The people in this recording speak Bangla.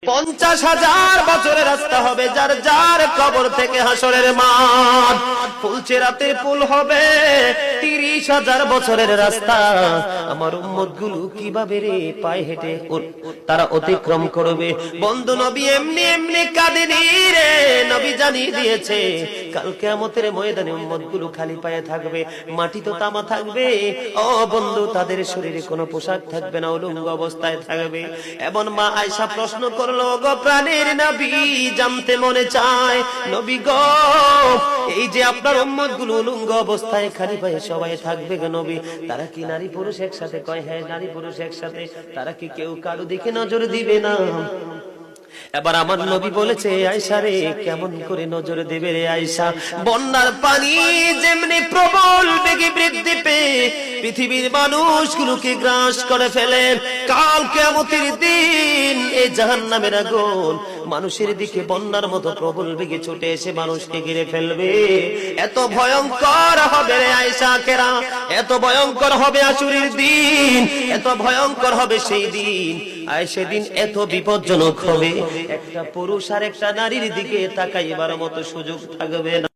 50,000 বছরের রাস্তা হবে, যার যার কবর থেকে হাসরের মাঠ। ফুলচেরাতের পুল হবে 30,000 বছরের রাস্তা। আমার উম্মত গুলো কিভাবে রে পায়ে হেঁটে তারা অতিক্রম করবে? বন্ধু নবী এমনি এমনি কাঁদেনি রে, নবী জানিয়ে দিয়েছে কাল কিয়ামতের ময়দানে উম্মত গুলো খালি পায়ে থাকবে, মাটি তো তামা থাকবে। ও বন্ধু, তাদের শরীরে কোনো পোশাক থাকবে না, উলঙ্গ অবস্থায় থাকবে। এবং মা আয়েশা প্রশ্ন করলো, গো প্রাণের নবী, জানতে মনে চায় নবী গো, এই যে আপনার উম্মত গুলো উলঙ্গ অবস্থায় খালি পায়ে সবাই থাকবে গো নবী, তারা কি নারী পুরুষ একসাথে? কয় হ্যাঁ, নারী পুরুষ একসাথে। তারা কি কেউ কারো দিকে নজর দিবে না? এবার আমার নবী বলেছে, আয়েশা রে, কেমন করে নজর দেবে রে আয়েশা? বন্যার পানি যেমনি প্রবল বেগে বৃদ্ধি পেয়ে পৃথিবীর মানুষগুলোকে গ্রাস করে ফেলে, কাল কিয়ামতের দিন এই জাহান্নামের আগুন মানুষের দিকে বন্যার মতো প্রবল বেগে ছুটে এসে মানুষকে ঘিরে ফেলবে। এত ভয়ঙ্কর হবে রে আয়েশা কেরা, এত ভয়ঙ্কর হবে আশুরের দিন, এত ভয়ঙ্কর হবে সেই দিন। আর সেদিন এত বিপজ্জনক হবে, একটা পুরুষ আর একটা নারীর দিকে তাকাইবার মতো সুযোগ থাকবে না।